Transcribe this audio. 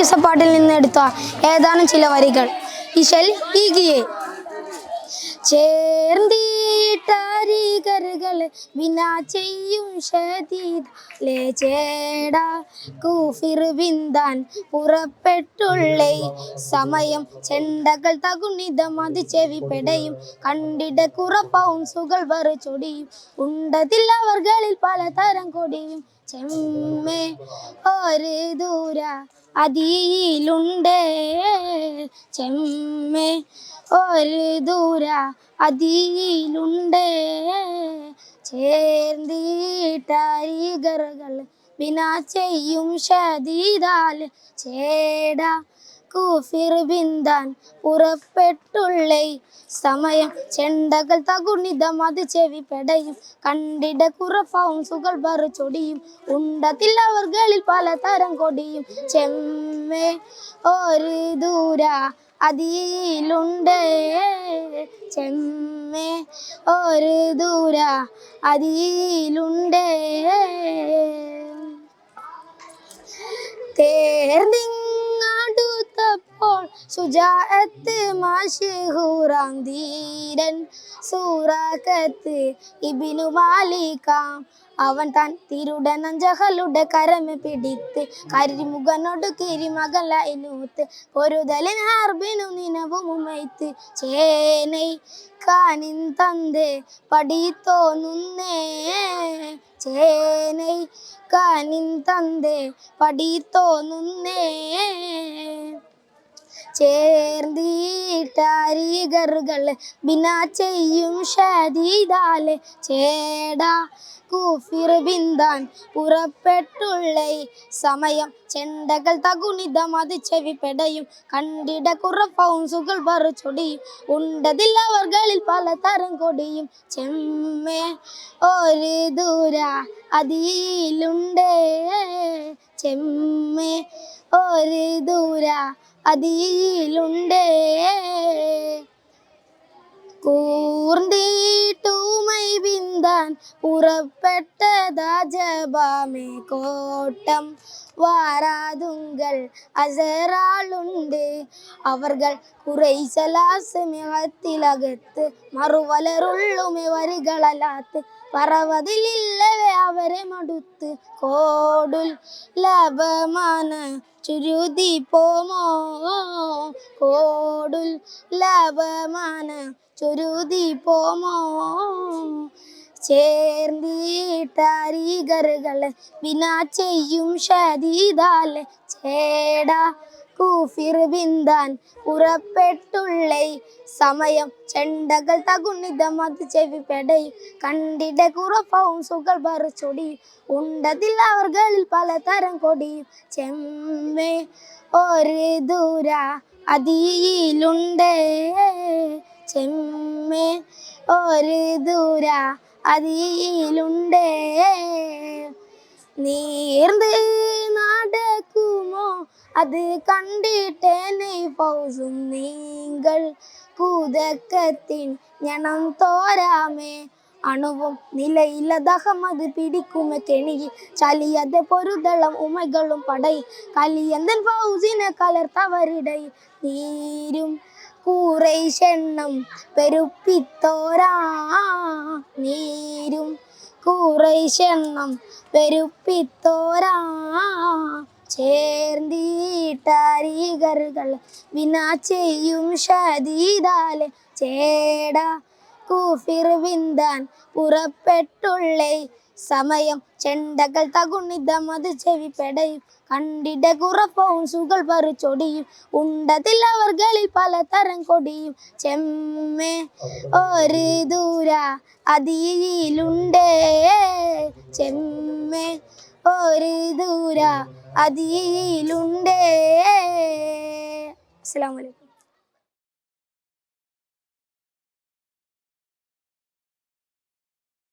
കിസ്സപ്പാട്ടിൽ നിന്ന് എടുത്ത ഏതാനും ചില വരികൾ. ഇശൽ ഈകിയെ ചേർന്നീട്ടരികറുകൾ വിനാ ചെയ്യും ഷദീദാലെ ചേടാ കൂഫിർ ബിന്ദാൻ പുറപ്പെട്ടുള്ളേ സമയം ചെണ്ടകൾ തകുണിതം അത് ചെവി പെടയും കണ്ടിട കുറപ്പൗൺസുകൾ വറ് ചൊടിയും ഉണ്ടതിൽ അവർകളിൽ പലതരം കൊടിയും ചെമ്മേ ഒരു ദൂര അതിയിലുണ്ടേ ചെമ്മേ ഒരു ദൂര അതിയിലുണ്ടേ ചേർന്നീട്ടരികറുകൾ വിനാ ചെയ്യും ഷദീദാൽ ചേടാ കൂഫിർ ബിന്ദാൻ പുറപ്പെട്ടുള്ളേ സമയം ചെണ്ടകൾ തകുണിതം അത് ചെവി പെടയും കണ്ടിട കുറഫൗൺസുകൾ വറ് ചൊടിയും ഉണ്ടതിൽ അവർകളിൽ പലതരം കൊടിയും ചെമ്മേ ഒരു ദൂര അതിയിലുണ്ടേ ചെമ്മേ ഒരു ദൂര അതിയിലുണ്ടേ തേർന്നിങ്ങടുത്തപ്പോൾ ശുജാഅത്ത് മശ്ഹൂറാം ധീരൻ സൂറഖത്ത് ഇബ്നു മാലിക്കാം അവൻ താൻ തിരുടനഞ്ചകളുടെ കരമെ പിടിത്ത് കരിമുഖനോട് കിരിമകൻ ലൈനൂത്ത് പൊരുതലിൻ ഹർബിനു നിനവും ഉമൈത്ത് ചേനൈ കാനിൻ തന്തേ പടിത്തോന്നുന്നേ ചേനൈ കാനിൻ തന്തേ പടിത്തോന്നുന്നേ ചേർന്നീട്ടരികറുകൾ ബിനാ ചെയ്യും ഷദീദാലെ ചേടാ കൂഫിർ ബിന്ദാൻ പുറപ്പെട്ടുള്ളേ സമയം ചെണ്ടകൾ തകുണിതം അത് ചെവി പെടയും കണ്ടിട കുറഫൗൺസുകൾ വറ് ചൊടിയും ഉണ്ടതിൽ അവർകളിൽ പലതരം കൊടിയും ചെമ്മേ ഒരു ദൂര അതിയിലുണ്ടേ ചെമ്മേ ഒരു ദൂര അതിയിലുണ്ടേ കൂർന്നീട്ടുമൈ ബിന്ദാൻ പുറപ്പെട്ടതാ ജബാമേ കോട്ടം വാരാതുങ്കൾ അസറാളുണ്ട് അവർകൾ കുറൈസലാസമയത്തിലകത്ത് മറുവലറുള്ളുമേ വരികളലാത്ത് പറവതിലില്ലവേ അവരെ മടുത്ത് കോടുൽ ലഭമാന ചുരുതി പോമോ കോടുൽ ലഭമാന ചുരുതി പോമോ ചേർന്നീട്ടരികറുകൾ വിനാ ചെയ്യും ഷദീദാലെ ചേടാ കൂഫിർ ബിന്ദാൻ പുറപ്പെട്ടുള്ളേ സമയം ചെണ്ടകൾ തകുണിതം അത് ചെവി പെടയും കണ്ടിട കുറഫൗൺസുകൾ വറ് ചൊടിയും ഉണ്ടതിൽ അവർകളിൽ പലതരം കൊടിയും ചെമ്മേ ഒരു ദൂര അതിയിലുണ്ടേ ചെമ്മേ ഒരു ദൂര അതിയിലുണ്ടേ നീർന്ന് നടക്കുമോ അത് കണ്ടിട്ടേനെ ഫൗസും നിങ്ങൾ കൂതക്കത്തിൻ ഞണം തോരാമേ അണുവും നിലയില്ലതഹമത് പിടിക്കുമെ കെണിയിൽ ചലിയതെ പൊരുതളം ഉമകളും പടയിൽ കലിയന്തൻ ഫൗസിനെ കലർത്തവരിടയിൽ നീരും കൂറൈഷെണ്ണം പെരുപ്പിത്തോരാ നീരും കൂറൈഷെണ്ണം പെരുപ്പിത്തോരാ ചേർന്നീട്ടരികറുകൾ വിനാ ചെയ്യും ഷദീദാലെ ചേടാ കൂഫിർ ബിന്ദാൻ പുറപ്പെട്ടുള്ളേ സമയം ചെണ്ടകൾ തകുണിതം അത് ചെവി പെടയും കണ്ടിട കുറഫൗൺസുകൾ വറ് ചൊടിയും ഉണ്ടതിൽ അവർകളിൽ പലതരം കൊടിയും ചെമ്മേ ഒരു ദൂര അതിയിലുണ്ടേ ചെമ്മേ ഒരു ദൂര അതിയിലുണ്ടേ. അസ്സലാമു അലൈക്കും.